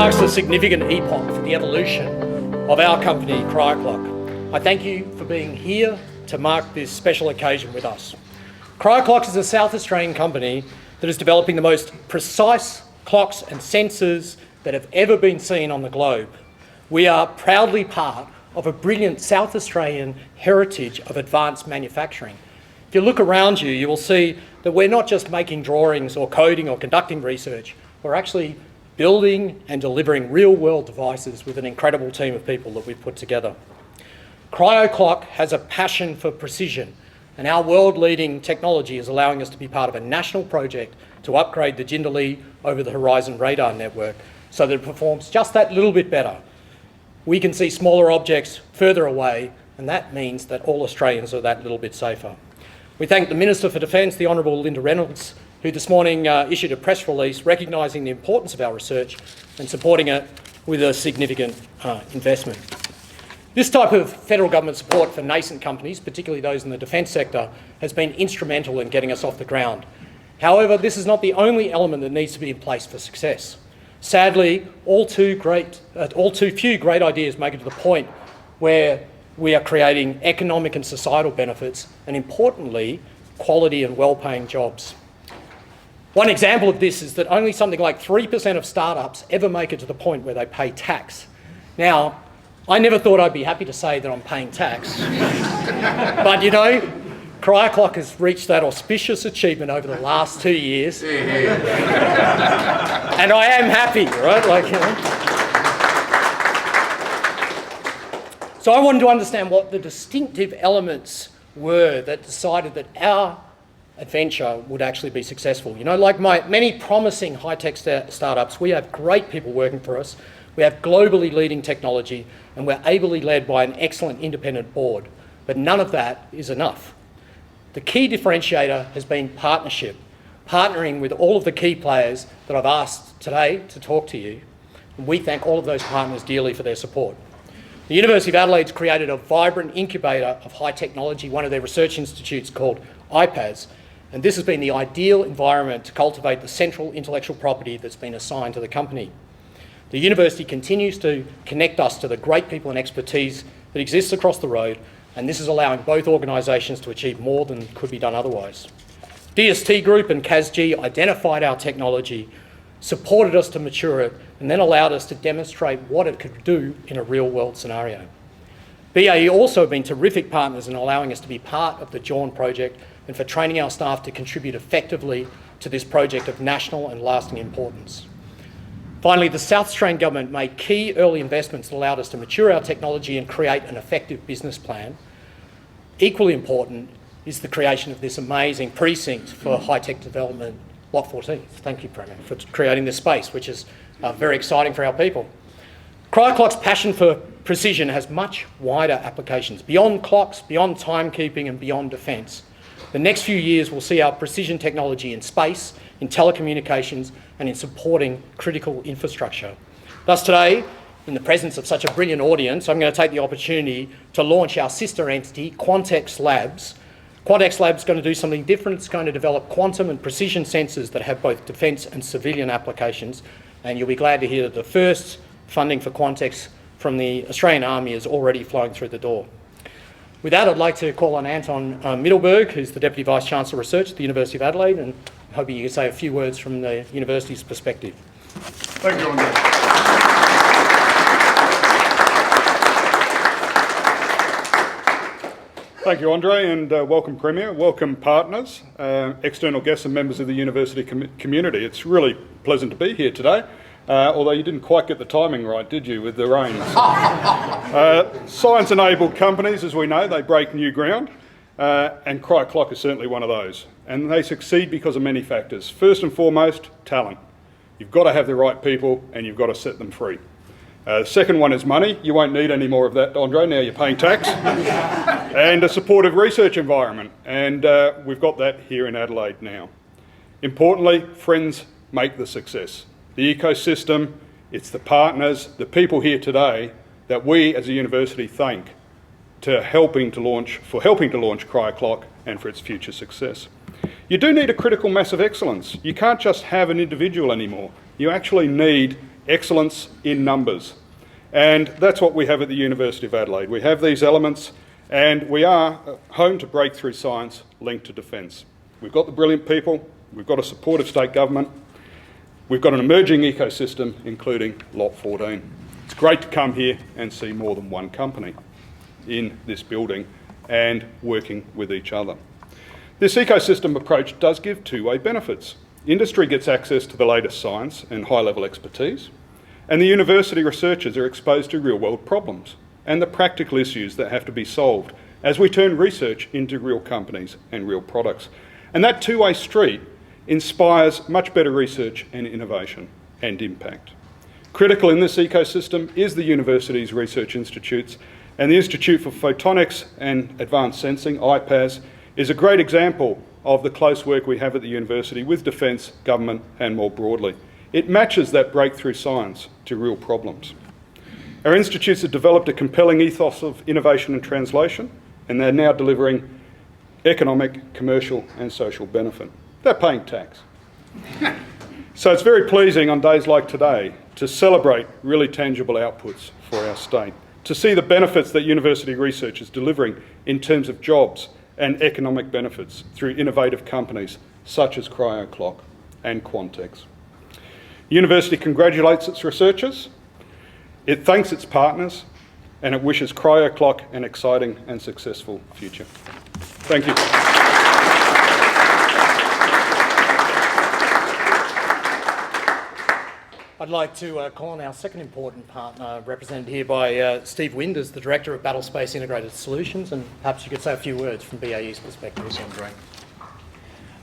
marks a significant epoch for the evolution of our company, Cryoclock. I thank you for being here to mark this special occasion with us. Cryoclock is a South Australian company that is developing the most precise clocks and sensors that have ever been seen on the globe. We are proudly part of a brilliant South Australian heritage of advanced manufacturing. If you look around you, you will see that we're not just making drawings or coding or conducting research, we're actually building and delivering real-world devices with an incredible team of people that we've put together. Cryoclock has a passion for precision, and our world-leading technology is allowing us to be part of a national project to upgrade the Jindalee over-the-horizon radar network so that it performs just that little bit better. We can see smaller objects further away, and that means that all Australians are that little bit safer. We thank the Minister for Defence, the Honourable Linda Reynolds, who this morning issued a press release recognising the importance of our research and supporting it with a significant investment. This type of federal government support for nascent companies, particularly those in the defence sector, has been instrumental in getting us off the ground. However, this is not the only element that needs to be in place for success. Sadly, all too few great ideas make it to the point where we are creating economic and societal benefits, and importantly, quality and well-paying jobs. One example of this is that only something like 3% of startups ever make it to the point where they pay tax. Now, I never thought I'd be happy to say that I'm paying tax, but you know, Cryoclock has reached that auspicious achievement over the last 2 years, and I am happy, right? So I wanted to understand what the distinctive elements were that decided that our adventure would actually be successful. You know, like many promising high-tech startups, we have great people working for us, we have globally leading technology, and we're ably led by an excellent independent board. But none of that is enough. The key differentiator has been partnership, partnering with all of the key players that I've asked today to talk to you, and we thank all of those partners dearly for their support. The University of Adelaide's created a vibrant incubator of high technology, one of their research institutes called IPAS, and this has been the ideal environment to cultivate the central intellectual property that's been assigned to the company. The university continues to connect us to the great people and expertise that exists across the road, and this is allowing both organisations to achieve more than could be done otherwise. DST Group and CASG identified our technology, supported us to mature it, and then allowed us to demonstrate what it could do in a real-world scenario. BAE also have been terrific partners in allowing us to be part of the JAWN project and for training our staff to contribute effectively to this project of national and lasting importance. Finally, the South Australian Government made key early investments that allowed us to mature our technology and create an effective business plan. Equally important is the creation of this amazing precinct for high-tech development, Lot 14. Thank you, Premier, for creating this space, which is very exciting for our people. Cryoclock's passion for precision has much wider applications, beyond clocks, beyond timekeeping and beyond defence. The next few years will see our precision technology in space, in telecommunications and in supporting critical infrastructure. Thus today, in the presence of such a brilliant audience, I'm going to take the opportunity to launch our sister entity, Quantex Labs. Quantex Labs is going to do something different. It's going to develop quantum and precision sensors that have both defence and civilian applications, and you'll be glad to hear that the first funding for Quantex from the Australian Army is already flowing through the door. With that, I'd like to call on Anton Middelberg, who's the Deputy Vice-Chancellor of Research at the University of Adelaide, and I'm hoping you can say a few words from the university's perspective. Thank you, Andre. Thank you, Andre, and welcome, Premier. Welcome, partners, external guests and members of the university community. It's really pleasant to be here today. Although you didn't quite get the timing right, did you, with the rains? Science-enabled companies, as we know, they break new ground, and Cryoclock is certainly one of those. And they succeed because of many factors. First and foremost, talent. You've got to have the right people, and you've got to set them free. The second one is money. You won't need any more of that, Andre, now you're paying tax. And a supportive research environment, and we've got that here in Adelaide now. Importantly, friends make the success. The ecosystem, it's the partners, the people here today that we as a university thank for helping to launch Cryoclock and for its future success. You do need a critical mass of excellence. You can't just have an individual anymore. You actually need excellence in numbers. And that's what we have at the University of Adelaide. We have these elements, and we are home to breakthrough science linked to defence. We've got the brilliant people, we've got a supportive state government, we've got an emerging ecosystem, including Lot 14. It's great to come here and see more than one company in this building and working with each other. This ecosystem approach does give two-way benefits. Industry gets access to the latest science and high-level expertise, and the university researchers are exposed to real-world problems and the practical issues that have to be solved as we turn research into real companies and real products. And that two-way street inspires much better research and innovation and impact. Critical in this ecosystem is the university's research institutes, and the Institute for Photonics and Advanced Sensing, IPAS, is a great example of the close work we have at the university with defence, government and more broadly. It matches that breakthrough science to real problems. Our institutes have developed a compelling ethos of innovation and translation, and they're now delivering economic, commercial and social benefit. They're paying tax. So it's very pleasing on days like today to celebrate really tangible outputs for our state, to see the benefits that university research is delivering in terms of jobs and economic benefits through innovative companies such as Cryoclock and Quantex. The university congratulates its researchers, it thanks its partners, and it wishes Cryoclock an exciting and successful future. Thank you. I'd like to call on our second important partner, represented here by Steve Winders, the Director of Battlespace Integrated Solutions, and perhaps you could say a few words from BAE's perspective.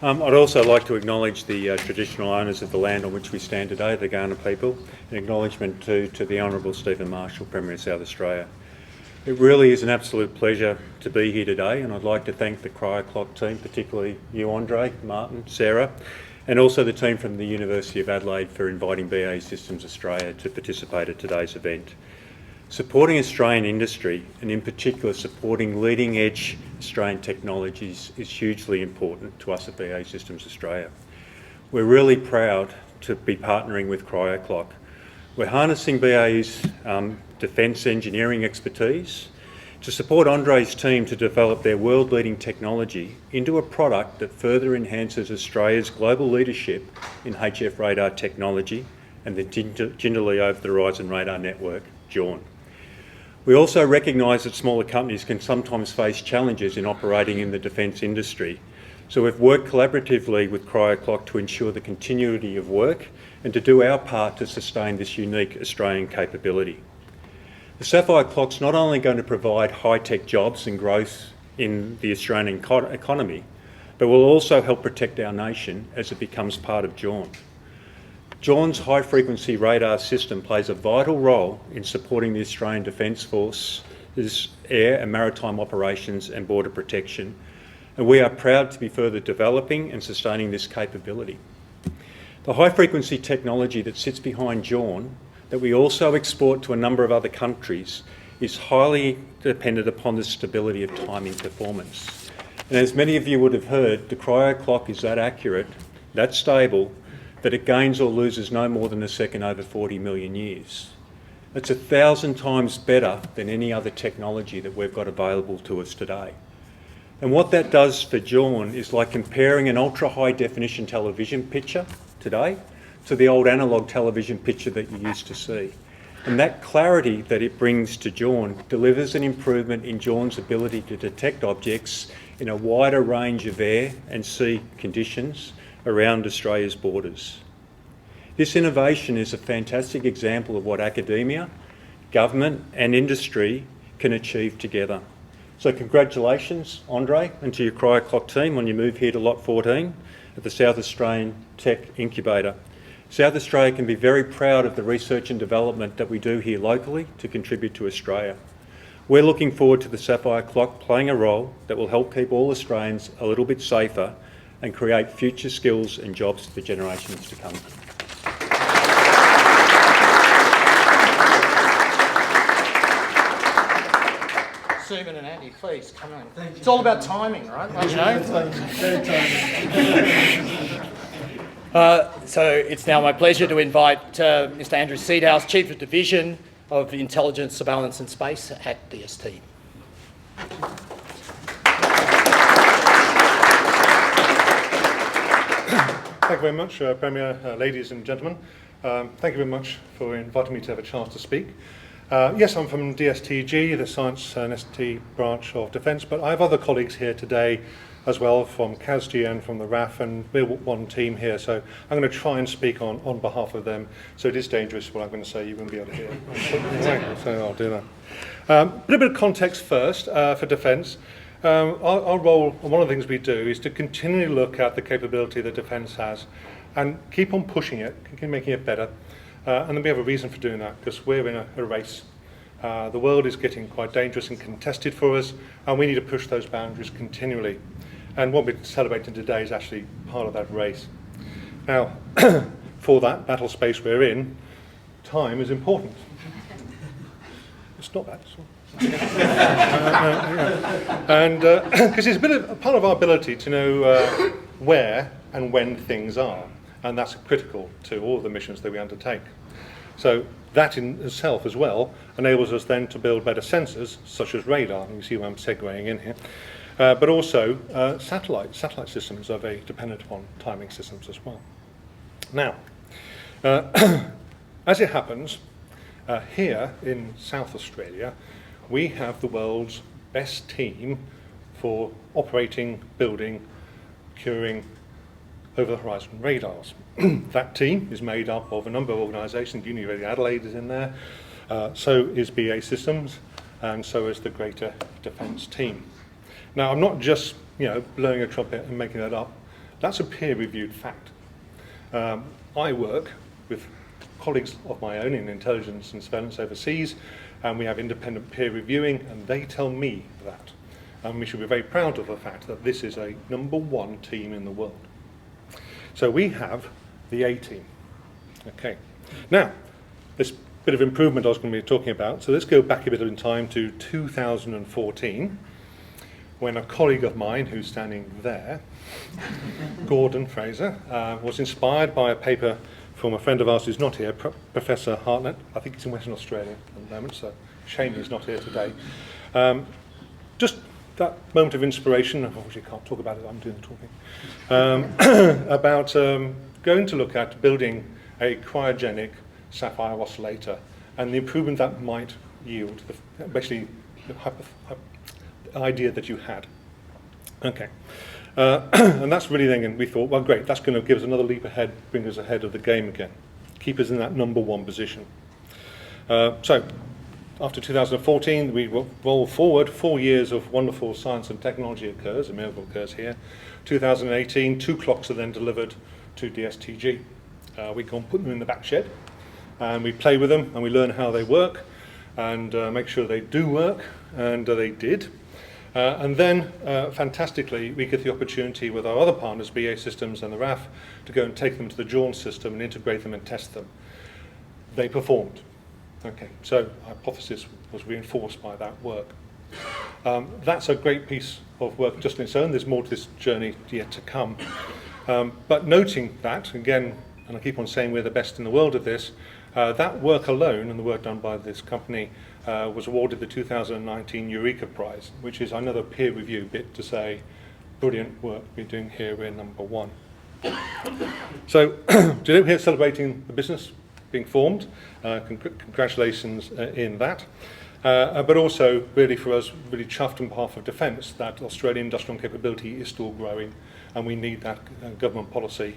I'd also like to acknowledge the traditional owners of the land on which we stand today, the Kaurna people, an acknowledgement to the Honourable Stephen Marshall, Premier of South Australia. It really is an absolute pleasure to be here today, and I'd like to thank the Cryoclock team, particularly you, Andre, Martin, Sarah, and also the team from the University of Adelaide for inviting BAE Systems Australia to participate at today's event. Supporting Australian industry, and in particular supporting leading edge Australian technologies, is hugely important to us at BAE Systems Australia. We're really proud to be partnering with Cryoclock. We're harnessing BAE's defence engineering expertise to support Andre's team to develop their world-leading technology into a product that further enhances Australia's global leadership in HF radar technology and the Jindalee Over-the-Horizon Radar Network, JORN. We also recognise that smaller companies can sometimes face challenges in operating in the defence industry, so we've worked collaboratively with Cryoclock to ensure the continuity of work and to do our part to sustain this unique Australian capability. The Sapphire Clock's not only going to provide high-tech jobs and growth in the Australian economy, but will also help protect our nation as it becomes part of JORN. JORN's high-frequency radar system plays a vital role in supporting the Australian Defence Force's air and maritime operations and border protection, and we are proud to be further developing and sustaining this capability. The high-frequency technology that sits behind JORN, that we also export to a number of other countries, is highly dependent upon the stability of timing performance. And as many of you would have heard, the Cryoclock is that accurate, that stable, that it gains or loses no more than a second over 40 million years. That's 1,000 times better than any other technology that we've got available to us today. And what that does for JORN is like comparing an ultra-high definition television picture today to the old analogue television picture that you used to see. And that clarity that it brings to JORN delivers an improvement in JORN's ability to detect objects in a wider range of air and sea conditions around Australia's borders. This innovation is a fantastic example of what academia, government and industry can achieve together. So congratulations, Andre, and to your Cryoclock team on your move here to Lot 14 at the South Australian Tech Incubator. South Australia can be very proud of the research and development that we do here locally to contribute to Australia. We're looking forward to the Sapphire Clock playing a role that will help keep all Australians a little bit safer and create future skills and jobs for generations to come. Suman and Andy, please come on. It's all about timing, right? You know? So it's now my pleasure to invite Mr. Andrew Seedhouse, Chief of Division of Intelligence, Surveillance and Space at DST. Thank you very much, Premier, ladies and gentlemen. Thank you very much for inviting me to have a chance to speak. Yes, I'm from DSTG, the Science and ST branch of Defence, but I have other colleagues here today as well from CASG and from the RAF, and we're one team here, so I'm going to try and speak on behalf of them. So it is dangerous what I'm going to say, you won't be able to hear. So I'll do that. A little bit of context first for Defence. Our role, and one of the things we do, is to continually look at the capability that Defence has and keep on pushing it, keep making it better. And then we have a reason for doing that, because we're in a race. The world is getting quite dangerous and contested for us, and we need to push those boundaries continually. And what we're celebrating today is actually part of that race. Now, for that battle space we're in, time is important. It's not that. And because it's a part of our ability to know where and when things are, and that's critical to all of the missions that we undertake. So that in itself as well enables us then to build better sensors, such as radar, and you see where I'm segueing in here, but also satellite systems are very dependent upon timing systems as well. Now, as it happens, here in South Australia, we have the world's best team for operating, building, curing over-the-horizon radars. That team is made up of a number of organisations. University of Adelaide is in there, so is BA Systems, and so is the Greater Defence team. Now, I'm not just blowing a trumpet and making that up. That's a peer-reviewed fact. I work with colleagues of my own in intelligence and surveillance overseas, and we have independent peer reviewing, and they tell me that. And we should be very proud of the fact that this is a #1 team in the world. So we have the A team. Okay. Now, this bit of improvement I was going to be talking about, so let's go back a bit in time to 2014, when a colleague of mine who's standing there, Gordon Fraser, was inspired by a paper from a friend of ours who's not here, Professor Hartnett. I think he's in Western Australia at the moment, so shame he's not here today. Just that moment of inspiration, unfortunately I can't talk about it, I'm doing the talking, about going to look at building a cryogenic sapphire oscillator and the improvement that might yield, basically the idea that you had. Okay. And that's really then, and we thought, well, great, that's going to give us another leap ahead, bring us ahead of the game again, keep us in that #1 position. So, after 2014, we roll forward, 4 years of wonderful science and technology occurs, a miracle occurs here. 2018, 2 clocks are then delivered to DSTG. We go and put them in the back shed, and we play with them, and we learn how they work, and make sure they do work, and they did. And then, fantastically, we get the opportunity with our other partners, BA Systems and the RAF, to go and take them to the Jawn system and integrate them and test them. They performed. Okay, so our hypothesis was reinforced by that work. That's a great piece of work just in its own. There's more to this journey yet to come. But noting that, again, and I keep on saying we're the best in the world at this, that work alone and the work done by this company was awarded the 2019 Eureka Prize, which is another peer review bit to say, brilliant work we're doing here, we're #1. So, today we're here celebrating the business being formed. Congratulations in that. But also, really for us, really chuffed on behalf of Defence that Australian industrial capability is still growing, and we need that government policy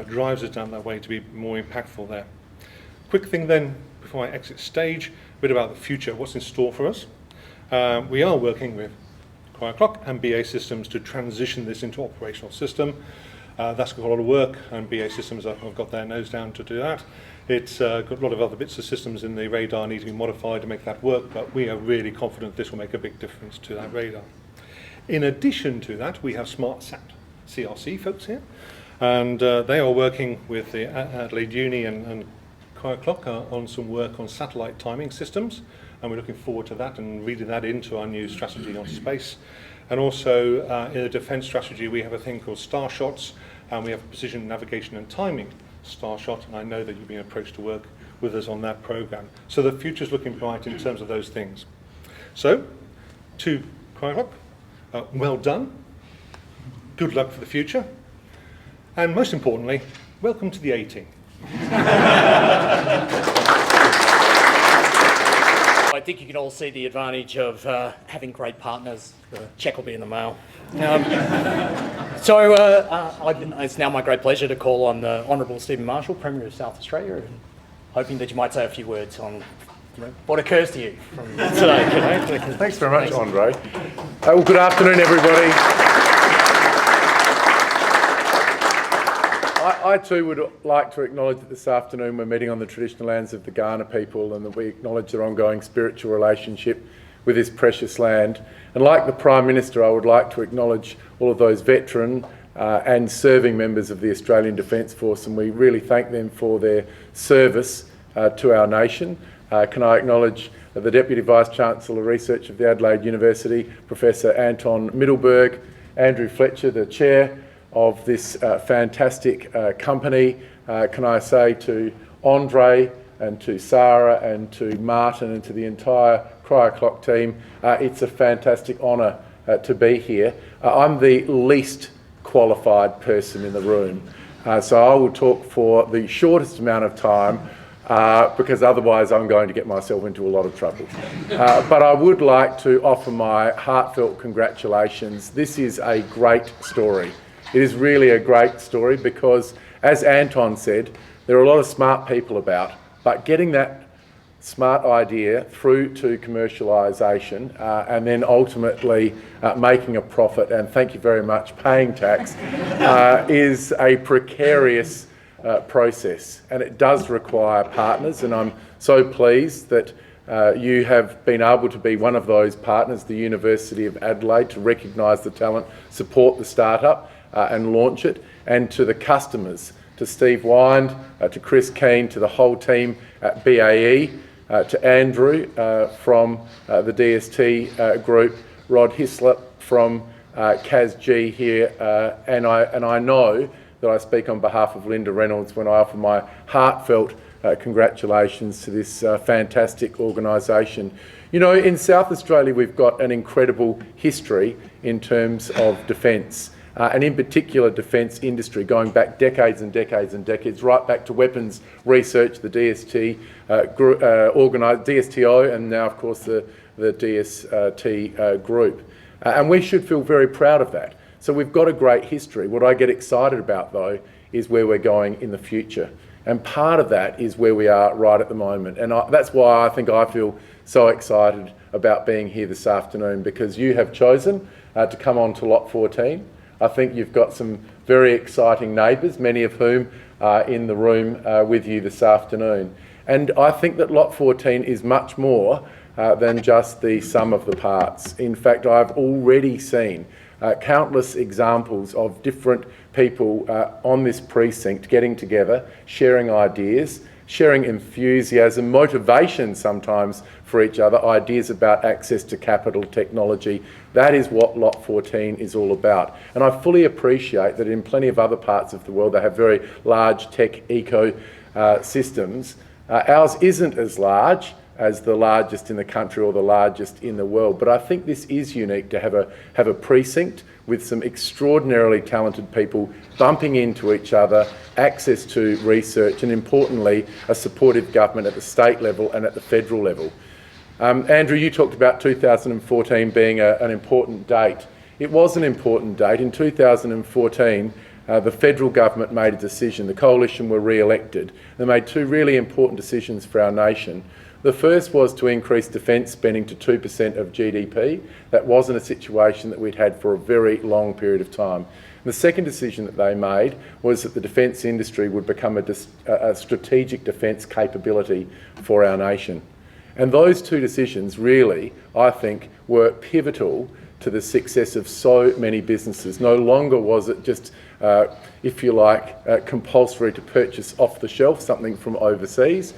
drives us down that way to be more impactful there. Quick thing then, before I exit stage, a bit about the future, what's in store for us. We are working with Cryoclock and BA Systems to transition this into operational system. That's got a lot of work, and BA Systems have got their nose down to do that. It's got a lot of other bits of systems in the radar need to be modified to make that work, but we are really confident this will make a big difference to that radar. In addition to that, we have SmartSat CRC folks here, and they are working with the Adelaide Uni and Cryoclock on some work on satellite timing systems, and we're looking forward to that and reading that into our new strategy on space. And also in the defence strategy, we have a thing called Starshots, and we have precision navigation and timing Starshot, and I know that you've been approached to work with us on that program. So the future's looking bright in terms of those things. So, to Cryoclock, well done, good luck for the future, and most importantly, welcome to the A-Team. I think you can all see the advantage of having great partners. The cheque will be in the mail. It's now my great pleasure to call on the Honourable Stephen Marshall, Premier of South Australia, and hoping that you might say a few words on what occurs to you from today. Thanks very much, Andre. Well, good afternoon, everybody. I too would like to acknowledge that this afternoon we're meeting on the traditional lands of the Kaurna people, and that we acknowledge their ongoing spiritual relationship with this precious land. And like the Prime Minister, I would like to acknowledge all of those veteran and serving members of the Australian Defence Force, and we really thank them for their service to our nation. Can I acknowledge the Deputy Vice-Chancellor of Research of the Adelaide University, Professor Anton Middleberg, Andrew Fletcher, the Chair of this fantastic company. Can I say to Andre and to Sarah and to Martin and to the entire Cryoclock team, it's a fantastic honour to be here. I'm the least qualified person in the room, so I will talk for the shortest amount of time because otherwise I'm going to get myself into a lot of trouble. But I would like to offer my heartfelt congratulations. This is a great story. It is really a great story because, as Anton said, there are a lot of smart people about, but getting that smart idea through to commercialisation and then ultimately making a profit, and thank you very much, paying tax, is a precarious process, and it does require partners, and I'm so pleased that you have been able to be one of those partners, the University of Adelaide, to recognise the talent, support the startup and launch it, and to the customers, to Steve Wind, to Chris Keane, to the whole team at BAE, to Andrew from the DST group, Rod Hislop from CASG here, and I know that I speak on behalf of Linda Reynolds when I offer my heartfelt congratulations to this fantastic organisation. You know, in South Australia we've got an incredible history in terms of defence. And in particular defence industry, going back decades and decades and decades, right back to weapons research, the DST DSTO, and now of course the DST group. And we should feel very proud of that. So we've got a great history. What I get excited about though is where we're going in the future. And part of that is where we are right at the moment. And that's why I think I feel so excited about being here this afternoon, because you have chosen to come on to Lot 14. I think you've got some very exciting neighbours, many of whom are in the room with you this afternoon. And I think that Lot 14 is much more than just the sum of the parts. In fact, I've already seen countless examples of different people on this precinct getting together, sharing ideas, sharing enthusiasm, motivation sometimes for each other, ideas about access to capital, technology. That is what Lot 14 is all about. And I fully appreciate that in plenty of other parts of the world they have very large tech ecosystems. Ours isn't as large as the largest in the country or the largest in the world, but I think this is unique to have a precinct with some extraordinarily talented people bumping into each other, access to research, and importantly, a supportive government at the state level and at the federal level. Andrew, you talked about 2014 being an important date. It was an important date. In 2014, the federal government made a decision. The coalition were re-elected. They made two really important decisions for our nation. The first was to increase defence spending to 2% of GDP. That wasn't a situation that we'd had for a very long period of time. And the second decision that they made was that the defence industry would become a strategic defence capability for our nation. And those two decisions really, I think, were pivotal to the success of so many businesses. No longer was it just, if you like, compulsory to purchase off the shelf something from overseas.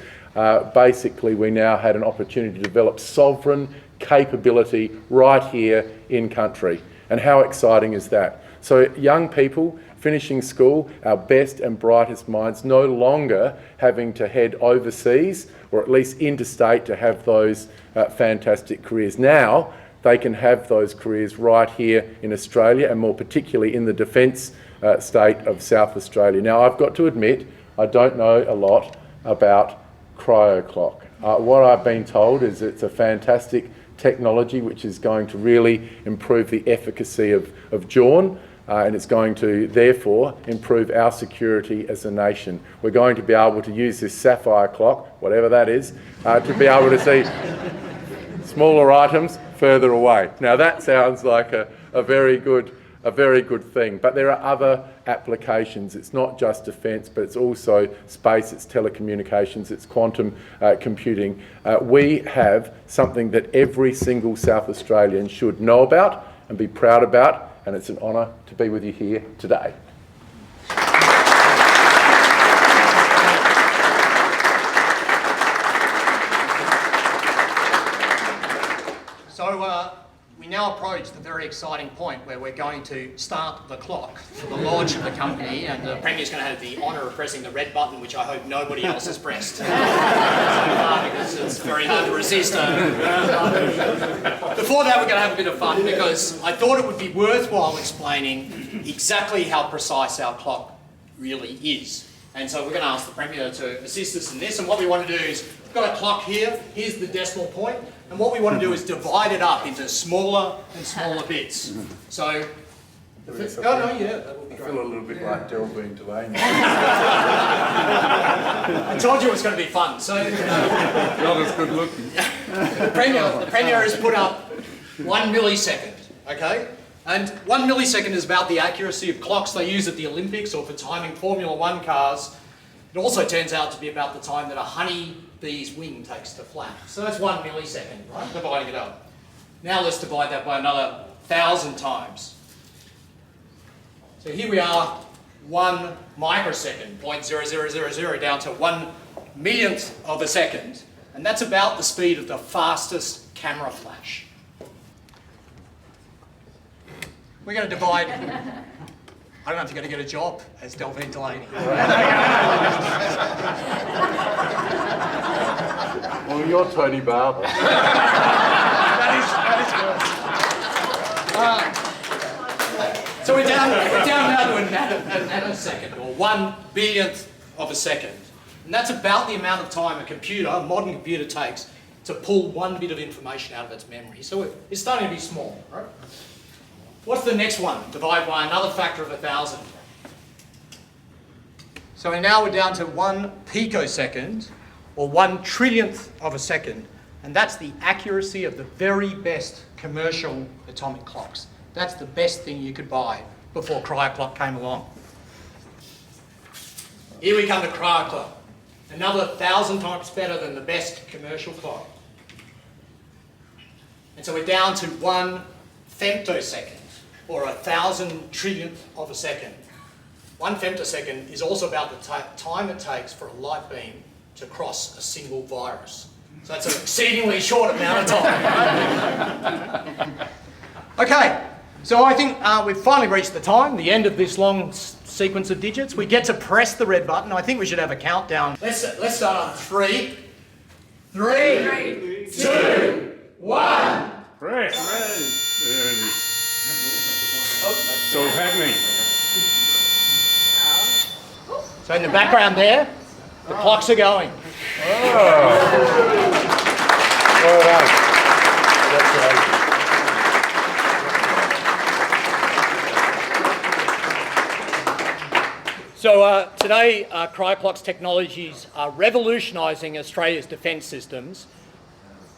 Basically, we now had an opportunity to develop sovereign capability right here in country. And how exciting is that? So young people finishing school, our best and brightest minds no longer having to head overseas or at least interstate to have those fantastic careers. Now they can have those careers right here in Australia, and more particularly in the defence state of South Australia. Now, I've got to admit, I don't know a lot about Cryoclock. What I've been told is it's a fantastic technology which is going to really improve the efficacy of Jawn, and it's going to therefore improve our security as a nation. We're going to be able to use this sapphire clock, whatever that is, to be able to see smaller items further away. Now that sounds like a very good thing, but there are other applications. It's not just defence, but it's also space, it's telecommunications, it's quantum computing. We have something that every single South Australian should know about and be proud about, and it's an honour to be with you here today. So we now approach the very exciting point where we're going to start the clock for the launch of the company, and the Premier's going to have the honour of pressing the red button, which I hope nobody else has pressed. Because it's very hard to resist. Before that, we're going to have a bit of fun, because I thought it would be worthwhile explaining exactly how precise our clock really is. And so we're going to ask the Premier to assist us in this, and what we want to do is, we've got a clock here, here's the decimal point, and what we want to do is divide it up into smaller and smaller bits. So, that would be great. I feel a little bit like Delvine Delaney. I told you it was going to be fun. So, Not as good looking. the Premier has put up 1 millisecond, okay? And 1 millisecond is about the accuracy of clocks they use at the Olympics or for timing Formula 1 cars. It also turns out to be about the time that a honeybee's wing takes to flap. So that's 1 millisecond, right? Dividing it up. Now let's divide that by another 1,000 times. So here we are, 1 microsecond, 0.0000 down to 1 millionth of a second. And that's about the speed of the fastest camera flash. We're going to divide... I don't know if you're going to get a job as Delvine Delaney. Well, you're Tony Barber. So we're down now to a nanosecond, or 1 billionth of a second. And that's about the amount of time a modern computer takes to pull 1 bit of information out of its memory. So it's starting to be small, right? What's the next one? Divide by another factor of 1,000. So now we're down to 1 picosecond, or 1 trillionth of a second. And that's the accuracy of the very best commercial atomic clocks. That's the best thing you could buy before Cryoclock came along. Here we come to Cryoclock. Another 1,000 times better than the best commercial clock. And so we're down to 1 femtosecond, or 1,000 trillionth of a second. 1 femtosecond is also about the time it takes for a light beam to cross a single virus. So that's an exceedingly short amount of time. Okay, so I think we've finally reached the end of this long sequence of digits. We get to press the red button. I think we should have a countdown. Let's start on 3, 2, 1. Press. There it is. So it's happening. So in the background there, the clocks are going. Well done. Congratulations. So today, Cryoclock's technologies are revolutionising Australia's defence systems,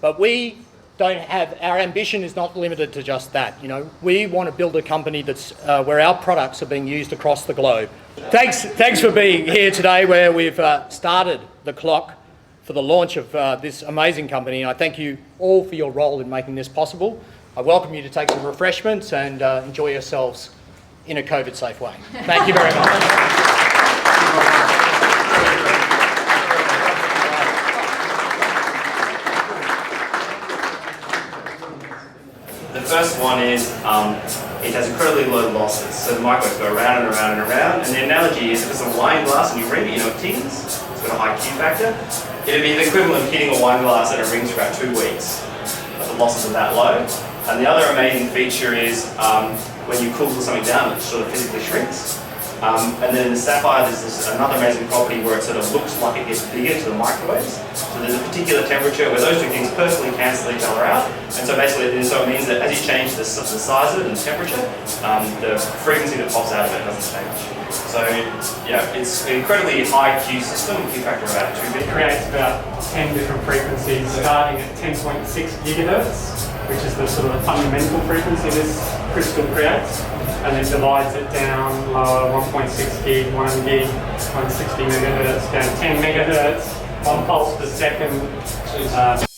but we don't have, our ambition is not limited to just that. You know, we want to build a company that's where our products are being used across the globe. Thanks for being here today, where we've started the clock for the launch of this amazing company. And I thank you all for your role in making this possible. I welcome you to take some refreshments and enjoy yourselves in a COVID-safe way. Thank you very much. The first one is it has incredibly low losses. So the microwaves go around and around and around. And the analogy is if it's a wine glass and you ring it, you know it tings, it's got a high Q factor. It'd be the equivalent of hitting a wine glass that it rings for about 2 weeks. But the losses are that low. And the other amazing feature is when you cool something down, it sort of physically shrinks. And then in the sapphire, there's another amazing property where it sort of looks like it gets bigger to the microwaves. So there's a particular temperature where those two things perfectly cancel each other out. And so basically, so it means that as you change the size of it and the temperature, the frequency that pops out of it doesn't change. So yeah, it's an incredibly high Q system, Q factor of about 2 bit. It creates about 10 different frequencies, starting at 10.6 gigahertz, which is the sort of fundamental frequency this crystal creates, and then divides it down lower, 1.6 gig, 1 gig, 160 megahertz, down 10 megahertz, 1 pulse per second.